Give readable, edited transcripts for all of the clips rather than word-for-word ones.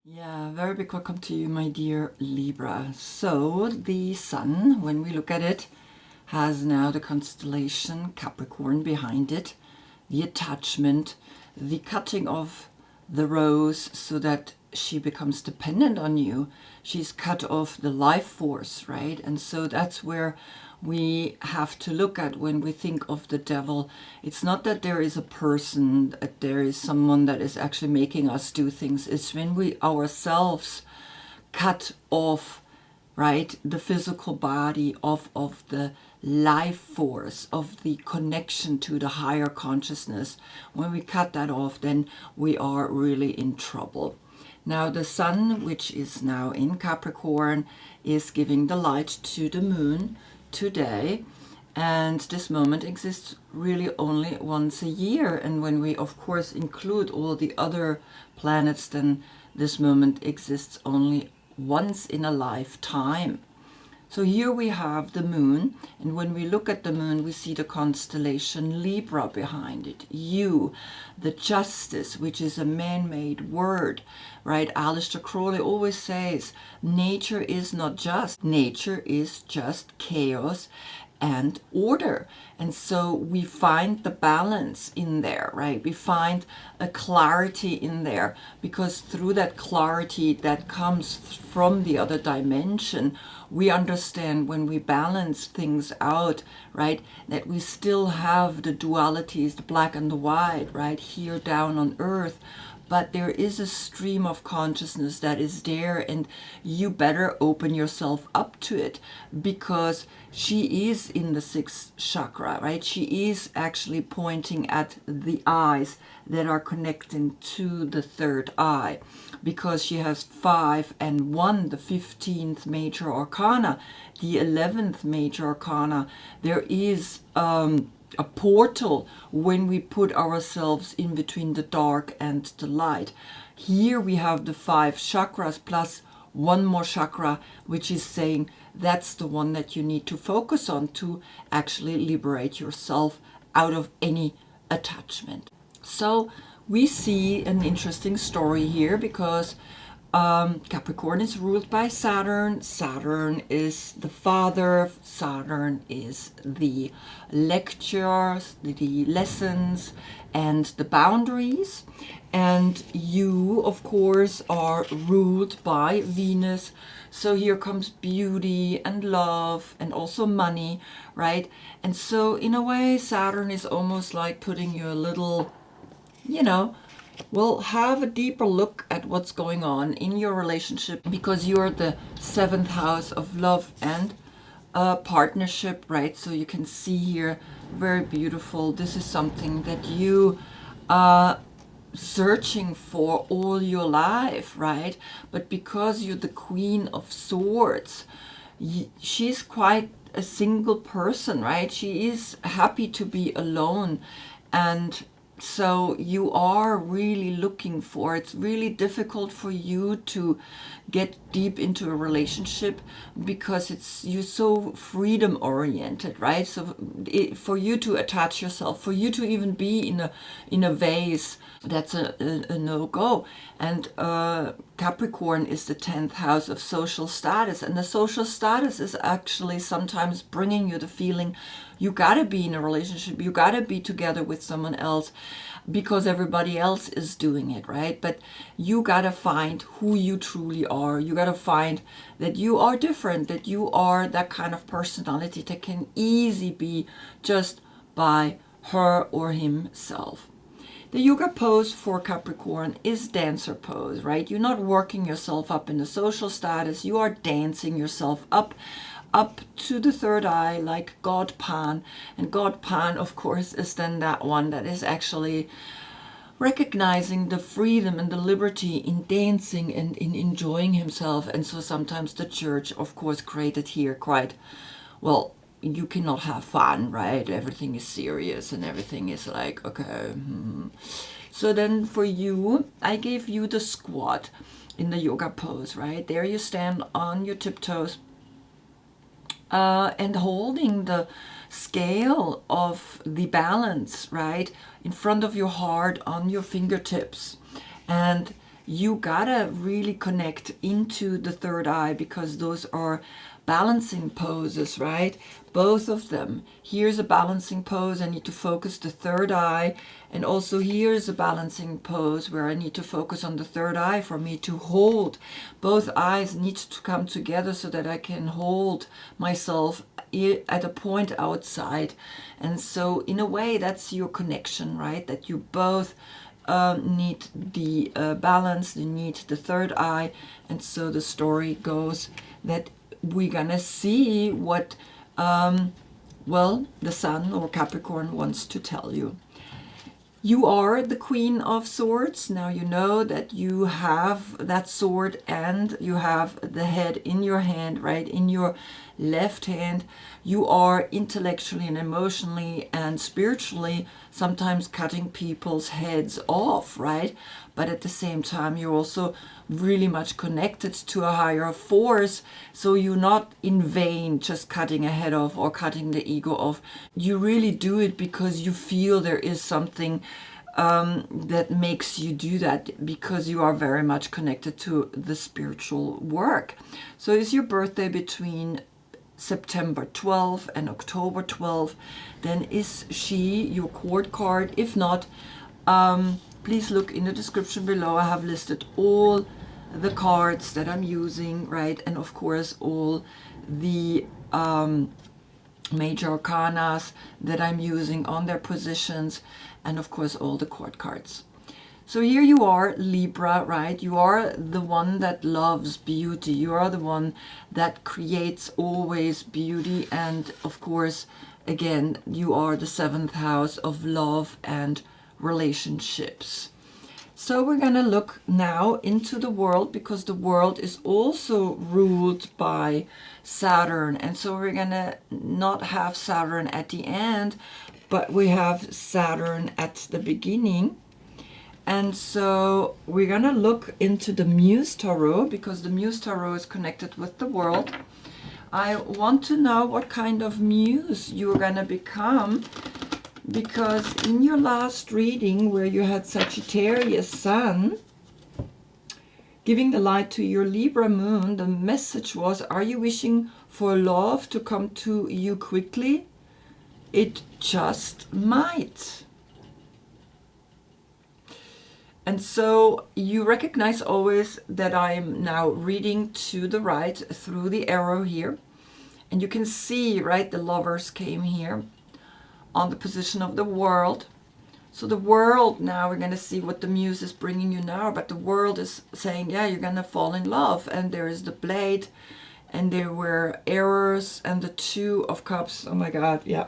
Yeah, very big welcome to you, my dear Libra. So the sun, when we look at it, has now the constellation Capricorn behind it, the attachment, the cutting of the rose so that she becomes dependent on you. She's cut off the life force, right? And so that's where we have to look at when we think of the devil. It's not that there is a person, that there is someone that is actually making us do things. It's when we ourselves cut off, right, the physical body of the life force, of the connection to the higher consciousness. When we cut that off, then we are really in trouble. Now the sun, which is now in Capricorn, is giving the light to the moon today, and this moment exists really only once a year. And when we of course include all the other planets, then this moment exists only once in a lifetime. So here we have the moon, and when we look at the moon, we see the constellation Libra behind it. You, the justice, which is a man-made word, right? Aleister Crowley always says, nature is not just, nature is just chaos and order. And so we find the balance in there, right? We find a clarity in there, because through that clarity that comes from the other dimension, we understand when we balance things out, right, that we still have the dualities, the black and the white, right, here down on earth. But there is a stream of consciousness that is there, and you better open yourself up to it, because she is in the sixth chakra, right? She is actually pointing at the eyes that are connecting to the third eye, because she has 5 and 1, the 15th major arcana, the 11th major arcana. There is a portal when we put ourselves in between the dark and the light. Here we have the 5 chakras plus one more chakra, which is saying that's the one that you need to focus on to actually liberate yourself out of any attachment. So we see an interesting story here, because Capricorn is ruled by Saturn. Saturn is the father. Saturn is the lectures, the lessons, and the boundaries. And you, of course, are ruled by Venus. So here comes beauty and love and also money, right? And so in a way, Saturn is almost like putting you a little, well, have a deeper look at what's going on in your relationship, because you're the 7th house of love and partnership, right? So you can see here, very beautiful. This is something that you are searching for all your life, right? But because you're the Queen of Swords, she's quite a single person, right? She is happy to be alone. And so you are really looking for, it's really difficult for you to get deep into a relationship, because you're so freedom oriented, right? So for you to attach yourself, for you to even be in a vase, that's a no-go. And Capricorn is the 10th house of social status, and the social status is actually sometimes bringing you the feeling you gotta be in a relationship, you gotta be together with someone else because everybody else is doing it, right? But you gotta find who you truly are. You gotta find that you are different, that you are that kind of personality that can easily be just by her or himself. The yoga pose for Capricorn is dancer pose, right? You're not working yourself up in the social status. You are dancing yourself up to the third eye, like God Pan. And God Pan, of course, is then that one that is actually recognizing the freedom and the liberty in dancing and in enjoying himself. And so sometimes the church, of course, created here quite, well, you cannot have fun, right? Everything is serious and everything is like, okay. So then for you, I gave you the squat in the yoga pose, right? There you stand on your tiptoes and holding the scale of the balance, right, in front of your heart on your fingertips. And you gotta really connect into the third eye, because those are balancing poses, right? Both of them. Here's a balancing pose, I need to focus the third eye, and also here's a balancing pose where I need to focus on the third eye for me to hold. Both eyes need to come together so that I can hold myself at a point outside. And so in a way, that's your connection, right? That you both need the balance, you need the third eye. And so the story goes that we're gonna see what well, the Sun or Capricorn wants to tell you. You are the Queen of Swords. Now you know that you have that sword and you have the head in your hand, right? In your left hand. You are intellectually and emotionally and spiritually sometimes cutting people's heads off, right? But at the same time, you're also really much connected to a higher force. So you're not in vain just cutting a head off or cutting the ego off. You really do it because you feel there is something that makes you do that, because you are very much connected to the spiritual work. So is your birthday between September 12th and October 12th, then is she your court card. If not, please look in the description below. I have listed all the cards that I'm using, right? And of course all the major arcanas that I'm using on their positions, and of course all the court cards. So here you are, Libra, right? You are the one that loves beauty. You are the one that creates always beauty. And of course, again, you are the 7th house of love and relationships. So we're going to look now into the world, because the world is also ruled by Saturn. And so we're going to not have Saturn at the end, but we have Saturn at the beginning. And so we're going to look into the Muse Tarot, because the Muse Tarot is connected with the world. I want to know what kind of muse you're going to become, because in your last reading where you had Sagittarius Sun giving the light to your Libra Moon, the message was, are you wishing for love to come to you quickly? It just might. And so you recognize always that I'm now reading to the right through the arrow here. And you can see, right, the Lovers came here on the position of the World. So the World, now we're going to see what the Muse is bringing you now. But the World is saying, yeah, you're going to fall in love. And there is the Blade, and there were errors, and the Two of Cups. Oh my God, yeah.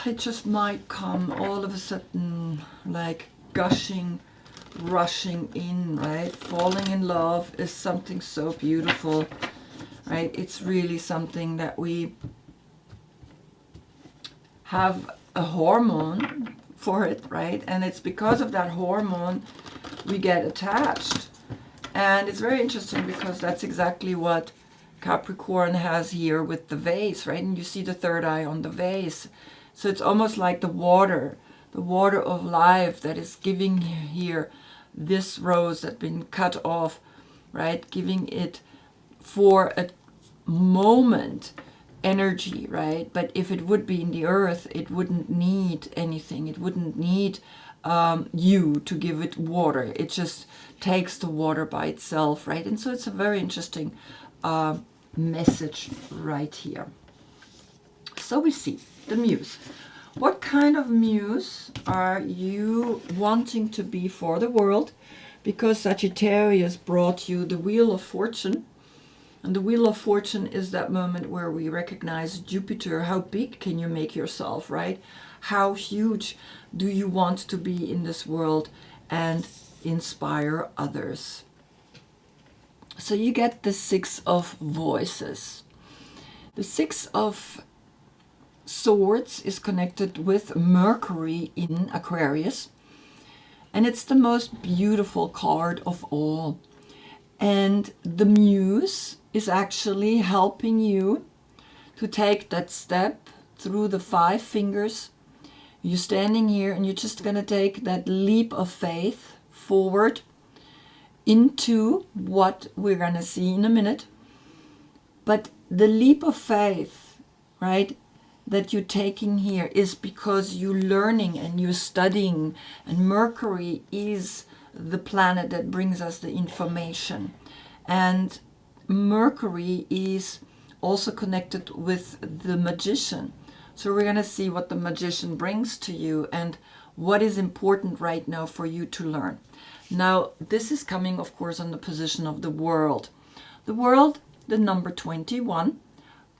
It just might come all of a sudden, like gushing, rushing in, right? Falling in love is something so beautiful, right? It's really something that we have a hormone for it, right? And it's because of that hormone we get attached. And it's very interesting, because that's exactly what Capricorn has here with the vase, right? And you see the third eye on the vase. So it's almost like the water of life that is giving here this rose that's been cut off, right? Giving it for a moment energy, right? But if it would be in the earth, it wouldn't need anything. It wouldn't need you to give it water. It just takes the water by itself, right? And so it's a very interesting message right here. So we see the Muse. What kind of muse are you wanting to be for the world? Because Sagittarius brought you the Wheel of Fortune. And the Wheel of Fortune is that moment where we recognize Jupiter. How big can you make yourself, right? How huge do you want to be in this world and inspire others? So you get the Six of Voices. The Six of Swords is connected with Mercury in Aquarius, and it's the most beautiful card of all. And the Muse is actually helping you to take that step through the 5 fingers. You're standing here and you're just going to take that leap of faith forward, into what we're going to see in a minute. But the leap of faith, right, that you're taking here is because you're learning and you're studying, and Mercury is the planet that brings us the information. And Mercury is also connected with the magician. So we're going to see what the magician brings to you and what is important right now for you to learn. Now, this is coming, of course, on the position of the world. The world, the number 21,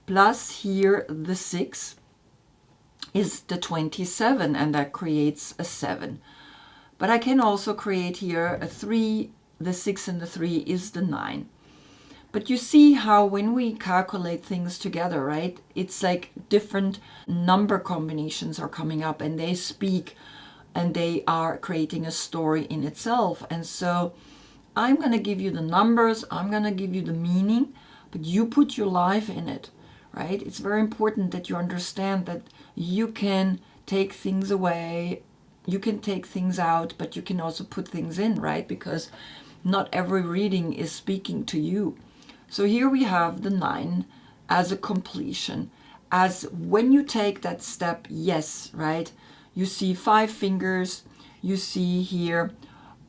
plus here the 6 is the 27, and that creates a 7. But I can also create here a 3, the 6 and the 3 is the 9. But you see how when we calculate things together, right, it's like different number combinations are coming up and they speak and they are creating a story in itself. And so I'm going to give you the numbers, I'm going to give you the meaning, but you put your life in it, right? It's very important that you understand that you can take things away, you can take things out, but you can also put things in, right? Because not every reading is speaking to you. So here we have the 9 as a completion, as when you take that step, yes, right? You see 5 fingers, you see here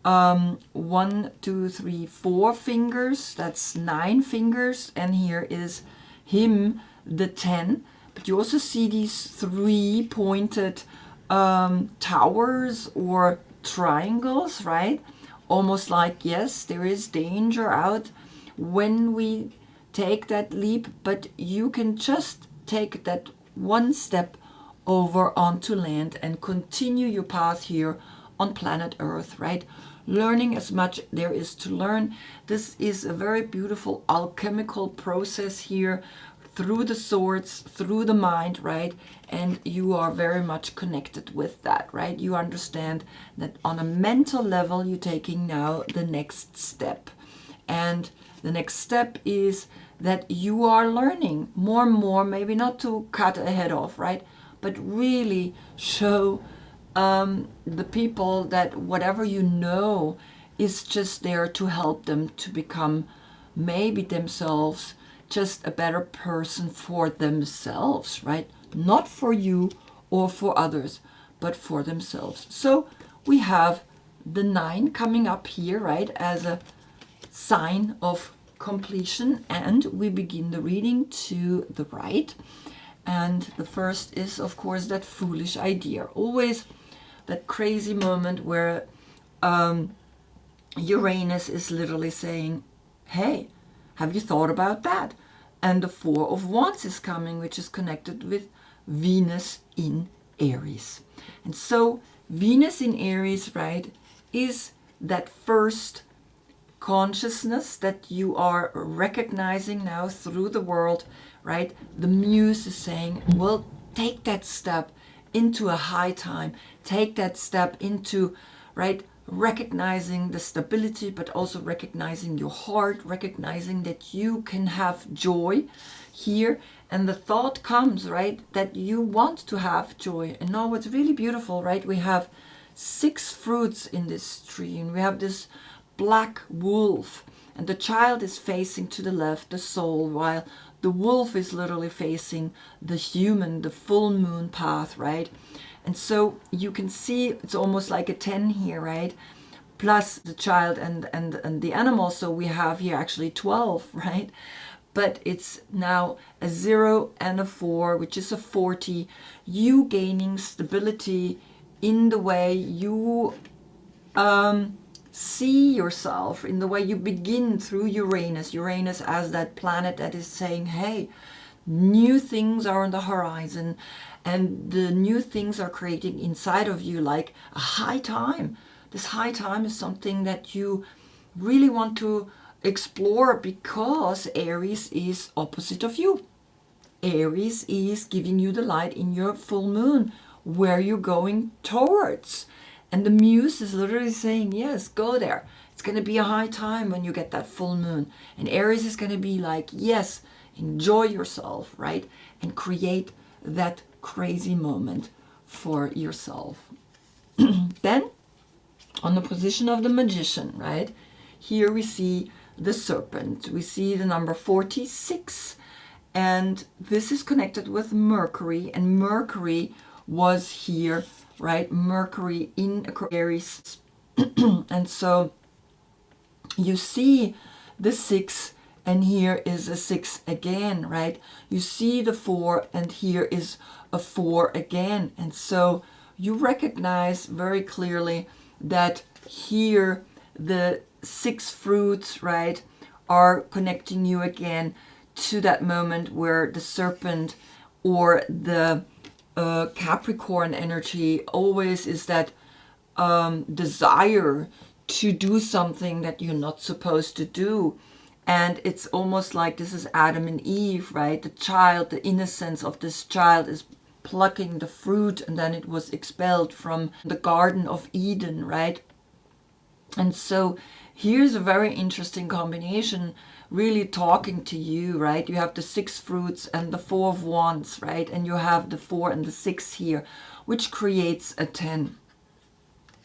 1, 2, 3, 4 fingers, that's 9 fingers, and here is him, the 10. But you also see these 3 pointed towers or triangles, right? Almost like, yes, there is danger out when we take that leap, but you can just take that one step over onto land and continue your path here on planet Earth, right? Learning as much there is to learn. This is a very beautiful alchemical process here through the swords, through the mind, right? And you are very much connected with that, right? You understand that on a mental level, you're taking now the next step. And the next step is that you are learning more and more, maybe not to cut a head off, right? But really show the people that whatever you know is just there to help them to become maybe themselves just a better person for themselves, right? Not for you or for others, but for themselves. So we have the 9 coming up here, right, as a sign of completion, and we begin the reading to the right. And the first is, of course, that foolish idea. Always that crazy moment where Uranus is literally saying, hey, have you thought about that? And the 4 of Wands is coming, which is connected with Venus in Aries. And so Venus in Aries, right, is that first consciousness that you are recognizing now through the world, right? The muse is saying, well, take that step into a high time, take that step into, right, recognizing the stability, but also recognizing your heart, recognizing that you can have joy here. And the thought comes, right, that you want to have joy. And now what's really beautiful, right, we have 6 fruits in this tree, and we have this black wolf, and the child is facing to the left, the soul, while the wolf is literally facing the human, the full moon path, right? And so you can see it's almost like a 10 here, right? Plus the child and the animal. So we have here actually 12, right? But it's now a 0 and a 4, which is a 40. You gaining stability in the way you see yourself, in the way you begin through Uranus. Uranus as that planet that is saying, hey, new things are on the horizon, and the new things are creating inside of you like a high time. This high time is something that you really want to explore, because Aries is opposite of you. Aries is giving you the light in your full moon, where you're going towards. And the muse is literally saying, yes, go there. It's going to be a high time when you get that full moon. And Aries is going to be like, yes, enjoy yourself, right? And create that crazy moment for yourself. Then, on the position of the magician, right? here we see the serpent. We see the number 46, and this is connected with Mercury, and Mercury was here, right? Mercury in Aquarius. And so you see the 6, and here is a 6 again, right? You see the 4, and here is a 4 again. And so you recognize very clearly that here the 6 fruits, right, are connecting you again to that moment where the serpent or the Capricorn energy always is that desire to do something that you're not supposed to do. And it's almost like this is Adam and Eve, right? The child, the innocence of this child is plucking the fruit, and then it was expelled from the Garden of Eden, right? And so here's a very interesting combination, really talking to you, right? You have the 6 fruits and the 4 of wands, right? And you have the 4 and the 6 here, which creates a 10.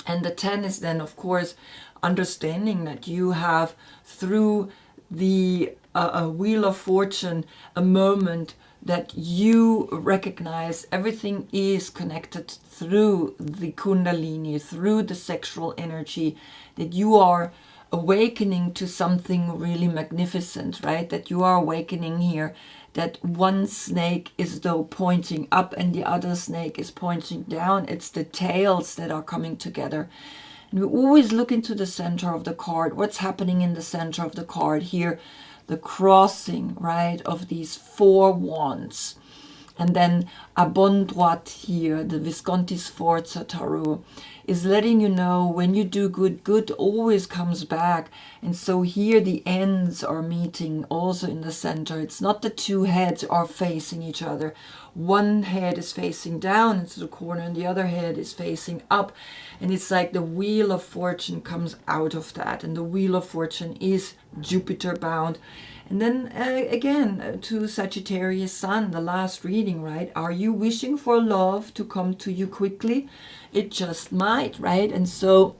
And the 10 is then, of course, understanding that you have, through the Wheel of Fortune, a moment that you recognize everything is connected through the Kundalini, through the sexual energy, that you are awakening to something really magnificent, right? That you are awakening here, that one snake is though pointing up and the other snake is pointing down. It's the tails that are coming together. And we always look into the center of the card. What's happening in the center of the card here? The crossing, right, of these 4 wands. And then a Bon Droit here, the Visconti Sforza Tarot, is letting you know when you do good, good always comes back. And so here the ends are meeting also in the center. It's not the 2 heads are facing each other. One head is facing down into the corner and the other head is facing up. And it's like the Wheel of Fortune comes out of that. And the Wheel of Fortune is Jupiter bound. And then again, to Sagittarius Sun, the last reading, right? Are you wishing for love to come to you quickly? It just might, right? And so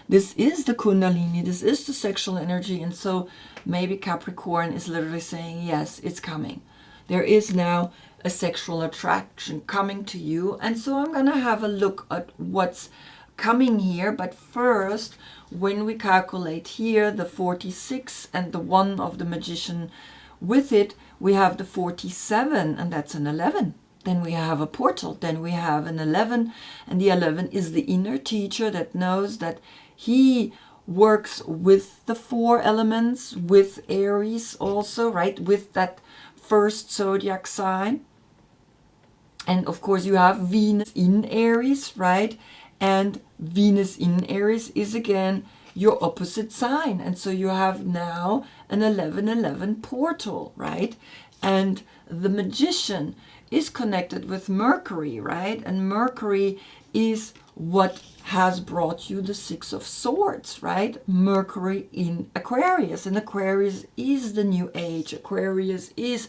this is the Kundalini, this is the sexual energy. And so maybe Capricorn is literally saying, yes, it's coming. There is now a sexual attraction coming to you. And so I'm going to have a look at what's coming here. But first, when we calculate here the 46 and the 1 of the Magician, with it we have the 47, and that's an 11. Then we have a portal, then we have an 11, and the 11 is the inner teacher that knows that he works with the 4 elements, with Aries also, right, with that first zodiac sign. And of course you have Venus in Aries, right? And Venus in Aries is again your opposite sign. And so you have now an 11-11 portal, right? And the Magician is connected with Mercury, right? And Mercury is what has brought you the 6 of Swords, right? Mercury in Aquarius. And Aquarius is the new age. Aquarius is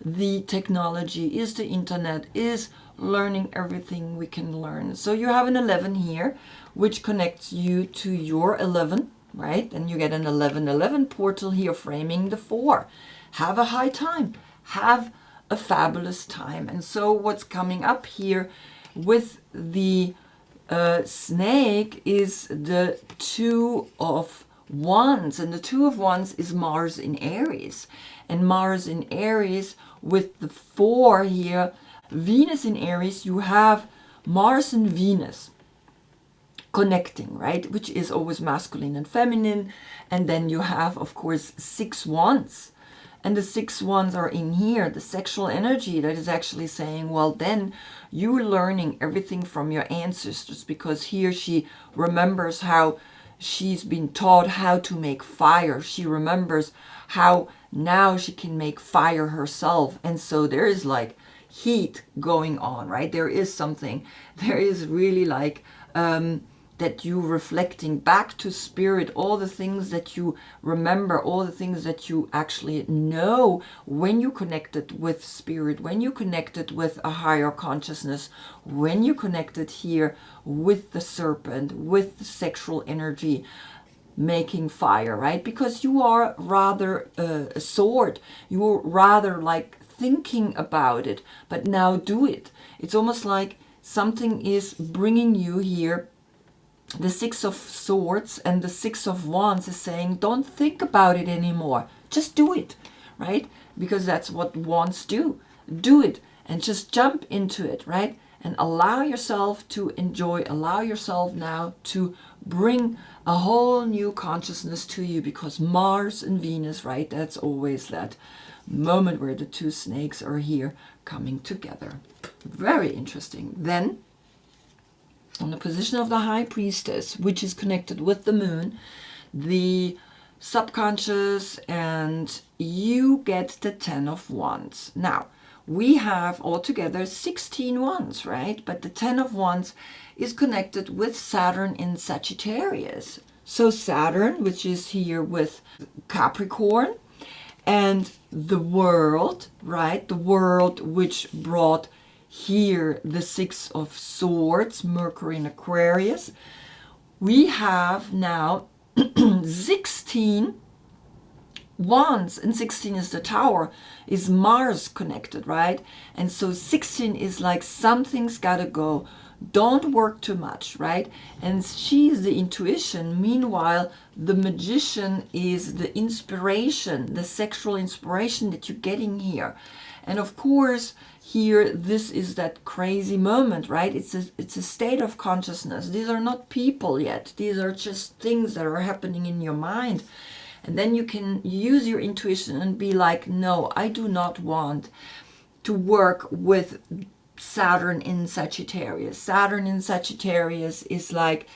the technology, is the internet, is learning everything we can learn. So you have an 11 here, which connects you to your 11, right? And you get an 11-11 portal here framing the 4. Have a high time. Have a fabulous time. And so what's coming up here with the snake is the 2 of Wands. And the 2 of Wands is Mars in Aries. And Mars in Aries with the 4 here, Venus in Aries, you have Mars and Venus connecting, right? Which is always masculine and feminine. And then you have, of course, 6 wands. And the 6 wands are in here, the sexual energy that is actually saying, well, then you're learning everything from your ancestors, because here she remembers how she's been taught how to make fire. She remembers how now she can make fire herself. And so there is like heat going on, right? There is something. There is really like that you reflecting back to spirit, all the things that you remember, all the things that you actually know when you connected with spirit, when you connected with a higher consciousness, when you connected here with the serpent, with the sexual energy, making fire, right? Because you are rather a sword. You're rather like thinking about it, but now do it. It's almost like something is bringing you here. The Six of Swords and the Six of Wands is saying, don't think about it anymore. Just do it, right? Because that's what wands do. Do it and just jump into it, right? And allow yourself to enjoy, allow yourself now to bring a whole new consciousness to you, because Mars and Venus, right? That's always that moment where the two snakes are here coming together. Very interesting. Then, on the position of the High Priestess, which is connected with the moon, the subconscious, and you get the 10 of Wands. Now, we have altogether 16 wands, right? But the 10 of Wands is connected with Saturn in Sagittarius. So Saturn, which is here with Capricorn, and the world, right? The world which brought here the Six of Swords, Mercury in Aquarius. We have now 16 wands, and 16 is the Tower, is Mars connected, right? And so 16 is like something's gotta go. Don't work too much, right? And she's the intuition. Meanwhile, the Magician is the inspiration, the sexual inspiration that you're getting here. And of course, here, this is that crazy moment, right? It's a state of consciousness. These are not people yet. These are just things that are happening in your mind. And then you can use your intuition and be like, no, I do not want to work with Saturn in Sagittarius. Saturn in Sagittarius is like,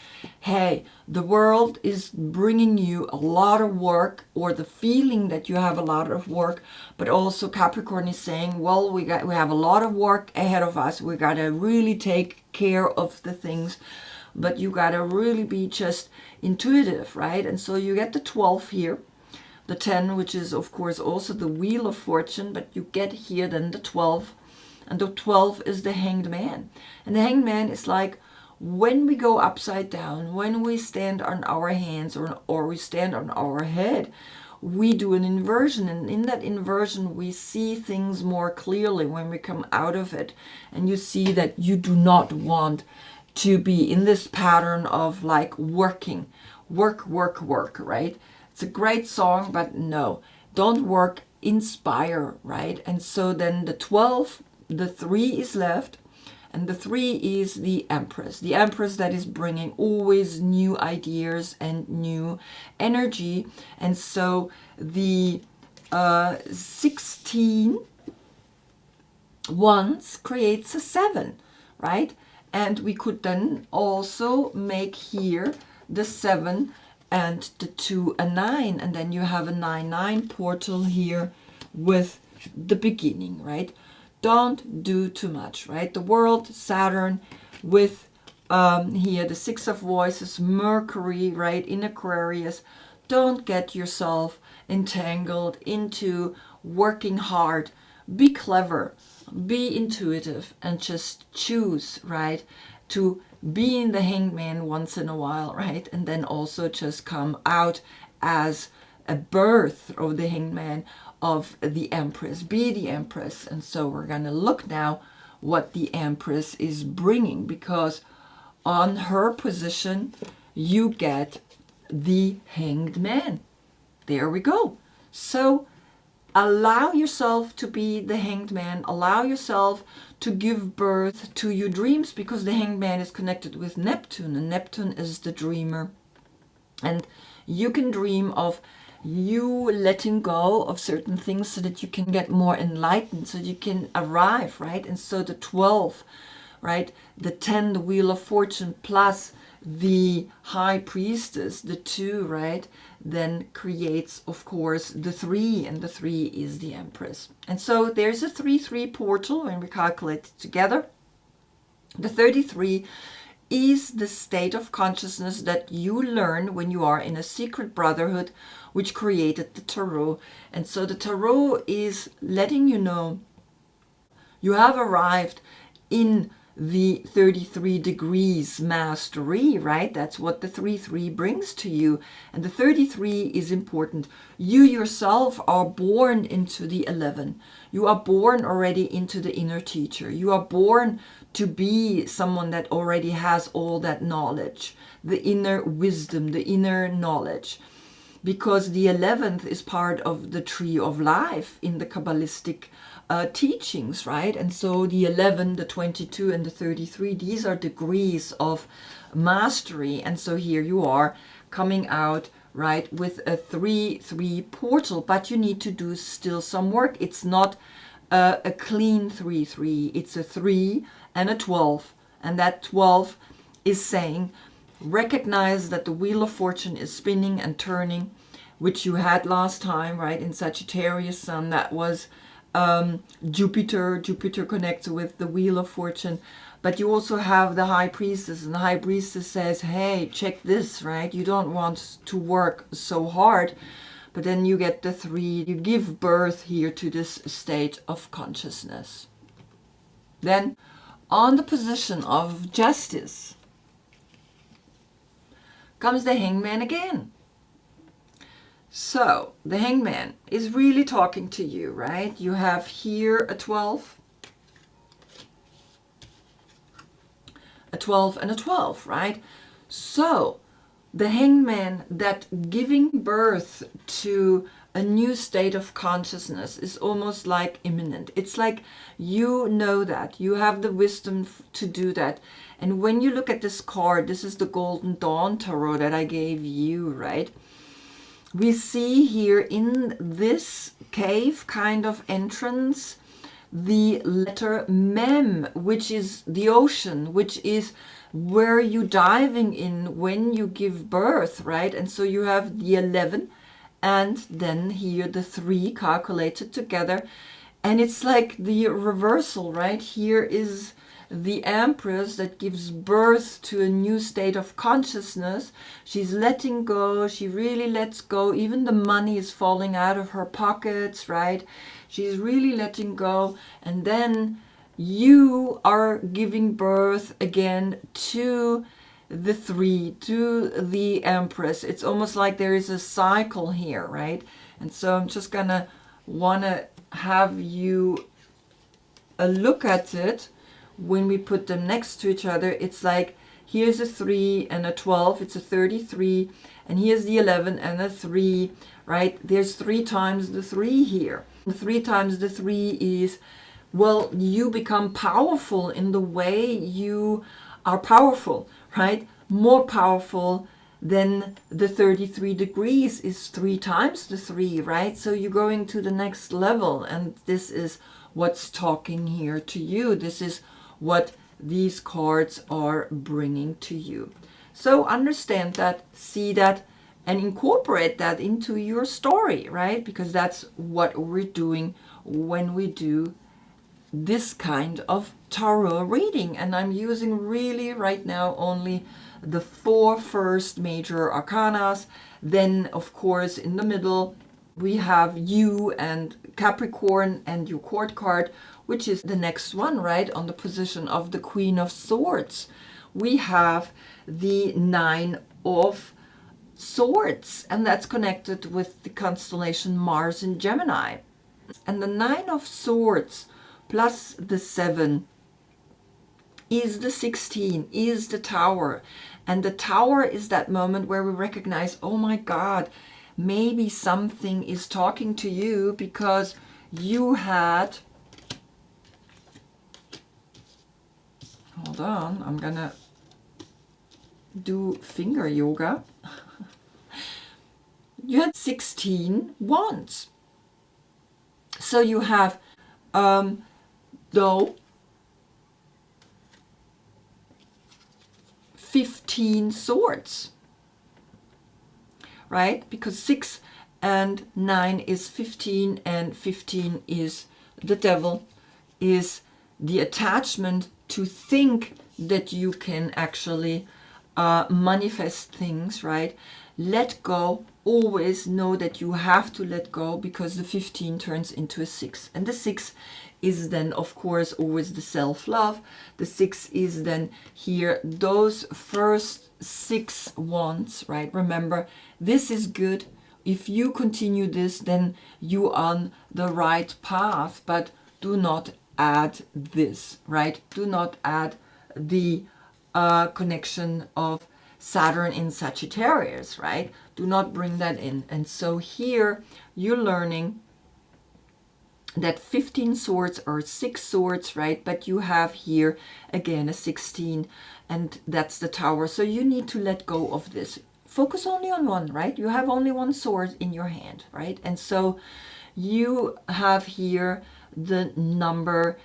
hey, the world is bringing you a lot of work, or the feeling that you have a lot of work, but also Capricorn is saying, well, we have a lot of work ahead of us. We got to really take care of the things, but you got to really be just intuitive, right? And so you get the 12 here, the 10, which is of course also the Wheel of Fortune, but you get here then the 12. And the 12 is the Hanged Man. And the Hanged Man is like, when we go upside down, when we stand on our hands or we stand on our head, we do an inversion. And in that inversion, we see things more clearly when we come out of it. And you see that you do not want to be in this pattern of like working, work, right? It's a great song, but no, don't work, inspire, right? And so then the 12, the 3 is left, and the 3 is the Empress. The Empress that is bringing always new ideas and new energy. And so the 16 wands creates a 7, right? And we could then also make here the 7 and the 2 a 9. And then you have a 9-9 portal here with the beginning, right? Don't do too much, right? The world, Saturn, with here the 6 of Voices, Mercury, right, in Aquarius. Don't get yourself entangled into working hard. Be clever, be intuitive, and just choose, right, to be in the Hanged Man once in a while, right? And then also just come out as a birth of the Hanged Man, of the Empress. Be the Empress. And so we're going to look now what the Empress is bringing, because on her position you get the Hanged Man. There we go. So allow yourself to be the Hanged Man. Allow yourself to give birth to your dreams, because the Hanged Man is connected with Neptune, and Neptune is the dreamer. And you can dream of you letting go of certain things so that you can get more enlightened, so you can arrive, right? And so the 12, right, the 10, the Wheel of Fortune, plus the High Priestess, the 2, right, then creates, of course, the 3, and the 3 is the Empress. And so there's a 3-3 portal when we calculate it together. The 33 is the state of consciousness that you learn when you are in a secret brotherhood which created the tarot. And so the tarot is letting you know you have arrived in the 33 degrees mastery, right? That's what the 3-3 brings to you. And the 33 is important. You yourself are born into the 11. You are born already into the inner teacher. You are born to be someone that already has all that knowledge, the inner wisdom, the inner knowledge. Because the 11th is part of the tree of life in the Kabbalistic teachings, right? And so the 11, the 22, and the 33, these are degrees of mastery. And so here you are coming out, right, with a 3-3 portal, but you need to do still some work. It's not a clean 3-3. It's a 3 and a 12. And that 12 is saying, recognize that the wheel of fortune is spinning and turning, which you had last time, right, in Sagittarius Sun. That was Jupiter. Jupiter connects with the wheel of fortune. But you also have the high priestess, and the high priestess says, hey, check this, right? You don't want to work so hard. But then you get the 3. You give birth here to this state of consciousness. Then on the position of justice comes the Hangman again. So the Hangman is really talking to you, right? You have here a 12, a 12, and a 12, right? So the Hangman, that giving birth to a new state of consciousness is almost like imminent. It's like you know that. You have the wisdom to do that. And when you look at this card, this is the Golden Dawn Tarot that I gave you, right? We see here in this cave kind of entrance the letter Mem, which is the ocean, which is where you diving in when you give birth, right? And so you have the 11 and then here the 3 calculated together. And it's like the reversal, right? Here is the Empress that gives birth to a new state of consciousness. She's letting go. She really lets go. Even the money is falling out of her pockets, right? She's really letting go. And then you are giving birth again to the 3, to the Empress. It's almost like there is a cycle here, right? And so I'm just gonna wanna have you look at it. When we put them next to each other, it's like here's a 3 and a 12, it's a 33, and here's the 11 and a 3, right? There's 3 times the 3 here. 3 times the 3 is, well, you become powerful in the way you are powerful, right? More powerful than the 33 degrees is 3 times the 3, right? So you're going to the next level, and this is what's talking here to you. This is what these cards are bringing to you. So understand that, see that, and incorporate that into your story, right? Because that's what we're doing when we do this kind of tarot reading. And I'm using really right now only the 4 first major arcanas. Then, of course, in the middle, we have you and Capricorn and your court card, which is the next one, right? On the position of the Queen of Swords. We have the 9 of Swords, and that's connected with the constellation Mars in Gemini. And the 9 of Swords plus the 7 is the 16, is the Tower. And the Tower is that moment where we recognize, oh my God, maybe something is talking to you because you had, hold on, I'm gonna do finger yoga. You had 16 wands. So you have, though, 15 swords, right? Because 6 and 9 is 15, and 15 is the devil, is the attachment to think that you can actually manifest things, right? Let go. Always know that you have to let go, because the 15 turns into a 6. And the 6 is then, of course, always the self-love. The 6 is then here, those first 6 wands, right? Remember, this is good. If you continue this, then you are on the right path, but do not add this, right? Do not add the connection of Saturn in Sagittarius, right? Do not bring that in. And so here you're learning that 15 swords are 6 swords, right? But you have here again a 16, and that's the Tower. So you need to let go of this. Focus only on one, right? You have only one sword in your hand, right? And so you have here the number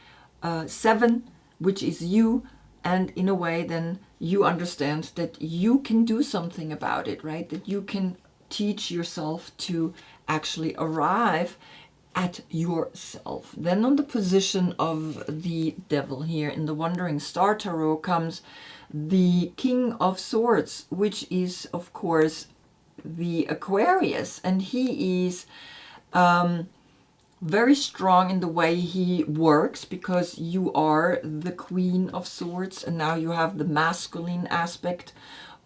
7, which is you. And in a way, then you understand that you can do something about it, right? That you can teach yourself to actually arrive at yourself. Then on the position of the Devil here in the Wandering Star Tarot comes the King of Swords, which is, of course, the Aquarius. And he is very strong in the way he works, because you are the Queen of Swords, and now you have the masculine aspect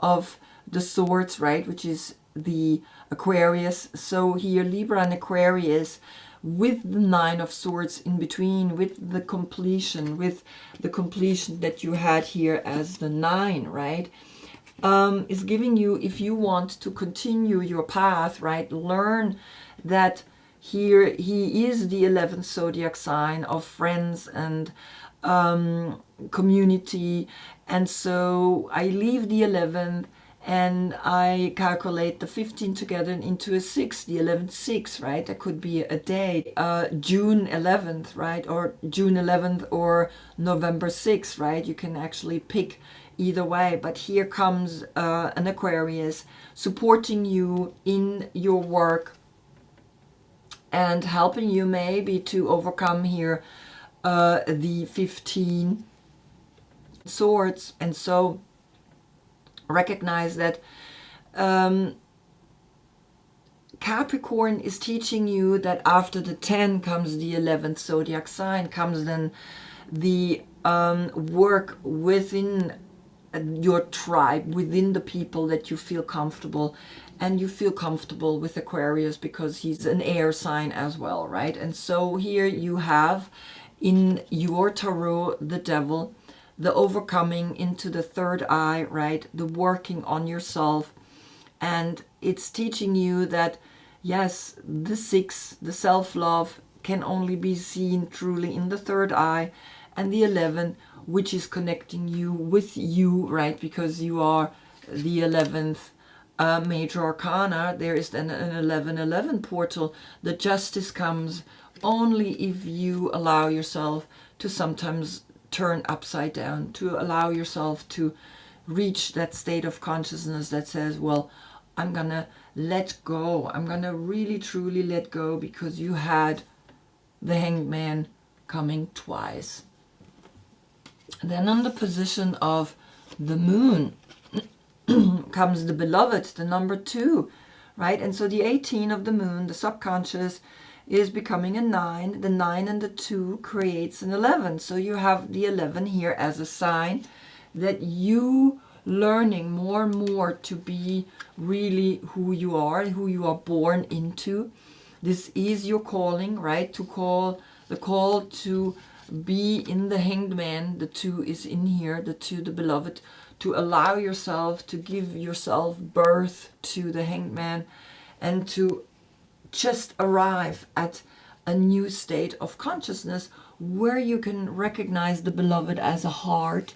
of the swords, right, which is the Aquarius. So here Libra and Aquarius, with the 9 of Swords in between, with the completion that you had here as the 9, right, is giving you, if you want to continue your path, right, learn that here he is the 11th zodiac sign of friends and community. And so I leave the 11th and I calculate the 15 together into a 6, the 11th 6, right? That could be a day, June 11th, right? Or June 11th or November 6th, right? You can actually pick either way. But here comes an Aquarius supporting you in your work, and helping you maybe to overcome here the 15 swords. And so recognize that Capricorn is teaching you that after the 10 comes the 11th zodiac sign, comes then the work within your tribe, within the people that you feel comfortable. And you feel comfortable with Aquarius because he's an air sign as well, right? And so here you have in your tarot the Devil, the overcoming into the third eye, right? The working on yourself. And it's teaching you that, yes, the 6, the self-love, can only be seen truly in the third eye. And the 11, which is connecting you with you, right? Because you are the 11th major arcana. There is then an 1111 portal. The justice comes only if you allow yourself to sometimes turn upside down, to allow yourself to reach that state of consciousness that says, well, I'm gonna let go. I'm gonna really truly let go, because you had the Hanged Man coming twice. Then on the position of the Moon comes the Beloved, the number 2, right? And so the 18 of the Moon, the subconscious, is becoming a 9. The 9 and the 2 creates an 11. So you have the 11 here as a sign that you learning more and more to be really who you are born into. This is your calling, right? The call to be in the Hanged Man. The 2 is in here, the 2, the Beloved, to allow yourself to give yourself birth to the Hanged Man, and to just arrive at a new state of consciousness where you can recognize the Beloved as a heart,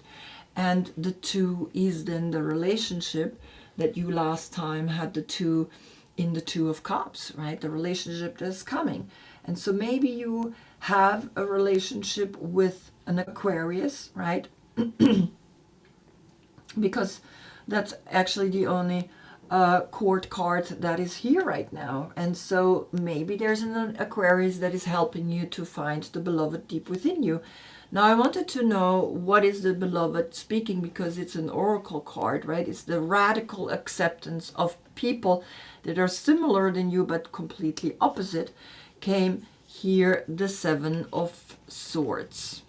and the 2 is then the relationship that you last time had the 2 in the 2 of Cups, right? The relationship that's coming. And so maybe you have a relationship with an Aquarius, right? Because that's actually the only court card that is here right now. And so maybe there's an Aquarius that is helping you to find the Beloved deep within you. Now I wanted to know what is the beloved speaking, because it's an oracle card, right? It's the radical acceptance of people that are similar than you but completely opposite. Came here the Seven of Swords.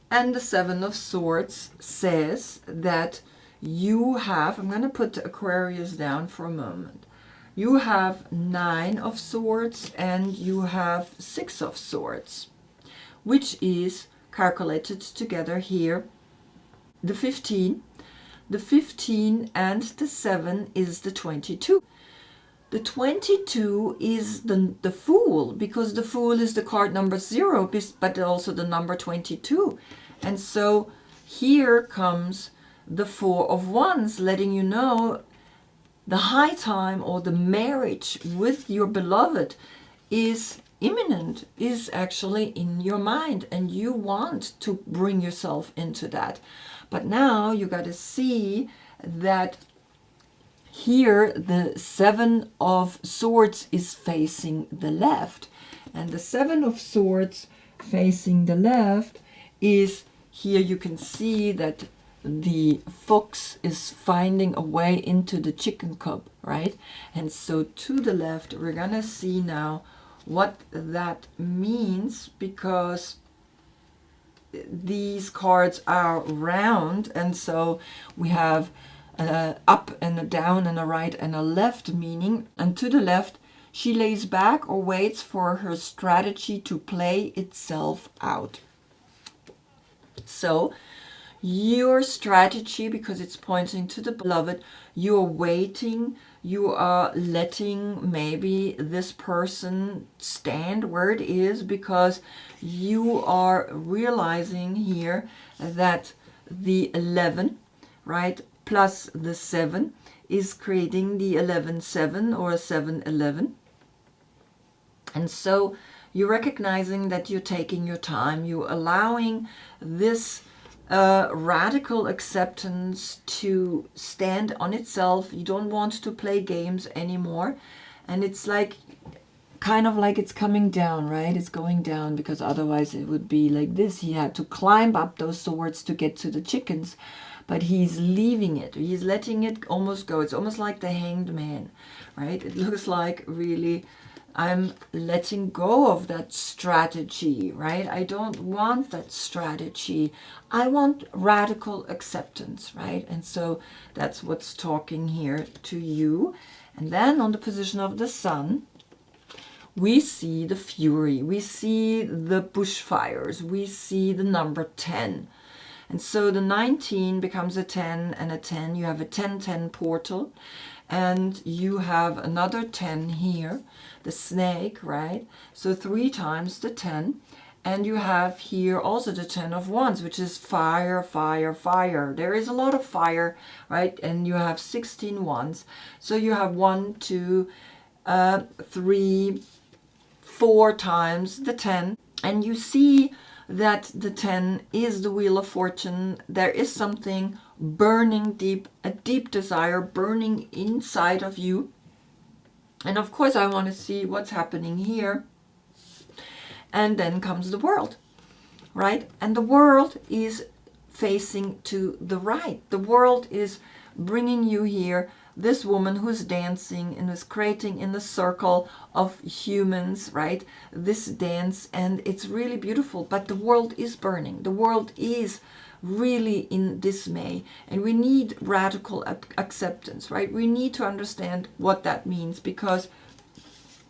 And the Seven of Swords says that you have, I'm going to put Aquarius down for a moment. You have Nine of Swords and you have Six of Swords, which is calculated together here, the 15. The 15 and the 7 is the 22. The 22 is the Fool, because the Fool is the card number 0, but also the number 22. And so here comes the Four of Wands, letting you know the high time or the marriage with your beloved is imminent, is actually in your mind, and you want to bring yourself into that. But now you got to see that here the Seven of Swords is facing the left, and the Seven of Swords facing the left is, here you can see that the fox is finding a way into the chicken coop, right? And so to the left, we're gonna see now what that means, because these cards are round, and so we have up and a down and a right and a left meaning. And to the left, she lays back or waits for her strategy to play itself out. So your strategy, because it's pointing to the beloved, you're waiting, you are letting maybe this person stand where it is, because you are realizing here that the 11, right, plus the 7 is creating the 11-7 or a 7-11. And so you're recognizing that you're taking your time, you're allowing this radical acceptance to stand on itself. You don't want to play games anymore. And it's like, kind of like it's coming down, right? It's going down, because otherwise it would be like this. He had to climb up those swords to get to the chickens, but he's leaving it. He's letting it almost go. It's almost like the Hanged Man, right? It looks like, really, I'm letting go of that strategy, right? I don't want that strategy. I want radical acceptance, right? And so that's what's talking here to you. And then on the position of the Sun, we see the Fury. We see the bushfires. We see the number 10. And so the 19 becomes a 10 and a 10. You have a 10-10 portal. And you have another 10 here, the snake, right? So 3 times the 10. And you have here also the 10 of Wands, which is fire, fire, fire. There is a lot of fire, right? And you have 16 wands. So you have 1, 2, 3, 4 times the 10. And you see that the 10 is the Wheel of Fortune. There is something burning deep, a deep desire burning inside of you. And of course I want to see what's happening here. And then comes the World, right? And the World is facing to the right. The World is bringing you here this woman who's dancing and is creating in the circle of humans, right? This dance, and it's really beautiful, but the world is burning. The world is really in dismay, and we need radical acceptance, right? We need to understand what that means, because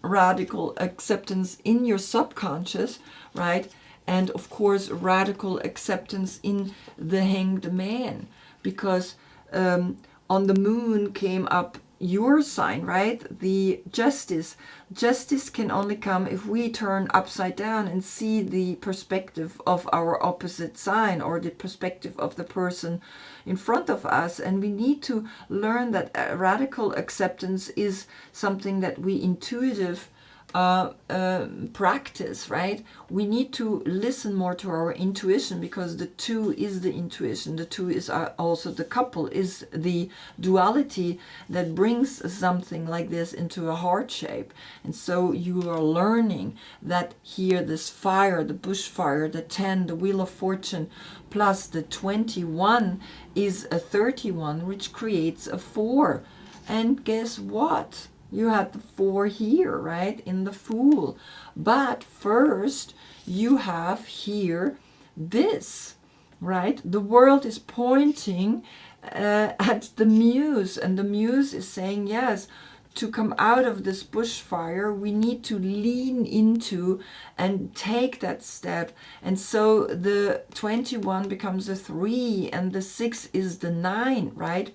radical acceptance in your subconscious, right? And of course, radical acceptance in the Hanged Man, because on the moon came up your sign, right? The justice. Justice can only come if we turn upside down and see the perspective of our opposite sign, or the perspective of the person in front of us. And we need to learn that radical acceptance is something that we intuitive practice, right? We need to listen more to our intuition, because the two is the intuition. The two is also the couple, is the duality that brings something like this into a heart shape. And so you are learning that here, this fire, the bushfire, the 10, the wheel of fortune, plus the 21 is a 31, which creates a 4. And guess what? You had the 4 here, right, in the Fool. But first, you have here this, right? The world is pointing at the Muse, and the Muse is saying, yes, to come out of this bushfire, we need to lean into and take that step. And so the 21 becomes a 3, and the 6 is the 9, right?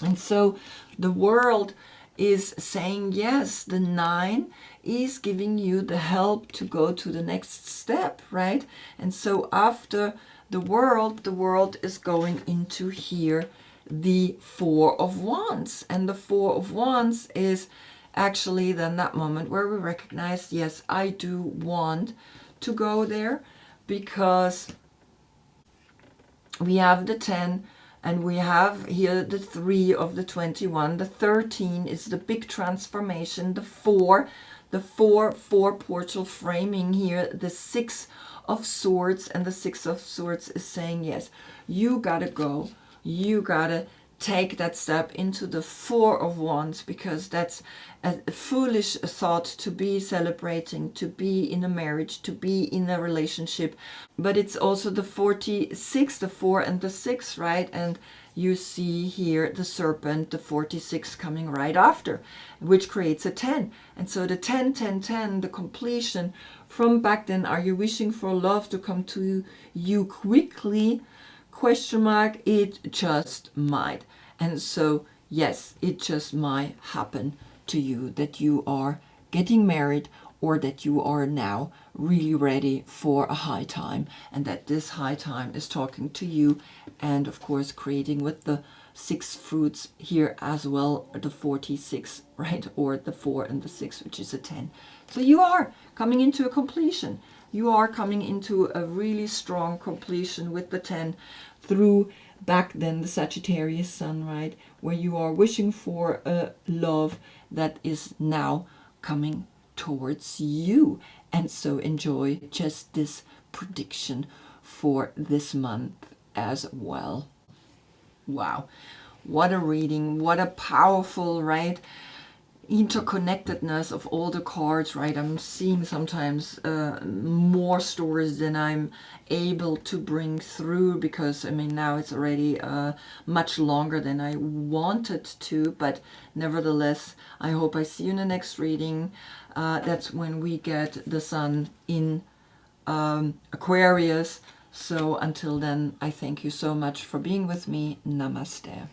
And so the world is saying, yes, the 9 is giving you the help to go to the next step, right? And so after the world is going into here, the 4 of Wands. And the 4 of Wands is actually then that moment where we recognize, yes, I do want to go there, because we have the 10, and we have here the 3 of the 21. The 13 is the big transformation. The 4 portal framing here. The 6 of Swords, and the 6 of Swords is saying, yes, you gotta go. You gotta take that step into the 4 of Wands, because that's a foolish thought to be celebrating, to be in a marriage, to be in a relationship. But it's also the 46, the 4 and the 6, right? And you see here the Serpent, the 46 coming right after, which creates a 10. And so the 10, 10, 10, the completion from back then. Are you wishing for love to come to you quickly? Question mark. It just might. And so, yes, it just might happen to you that you are getting married, or that you are now really ready for a high time, and that this high time is talking to you, and of course creating with the 6 fruits here as well, the 46, right? Or the 4 and the 6, which is a 10. So you are coming into a completion. You are coming into a really strong completion with the 10 through back then the Sagittarius Sun, right? Where you are wishing for a love that is now coming towards you. And so enjoy just this prediction for this month as well. Wow, what a reading, what a powerful, right, interconnectedness of all the cards, right? I'm seeing sometimes more stories than I'm able to bring through, because I mean now it's already much longer than I wanted to, but nevertheless, I hope I see you in the next reading. That's when we get the Sun in Aquarius. So until then, I thank you so much for being with me. Namaste.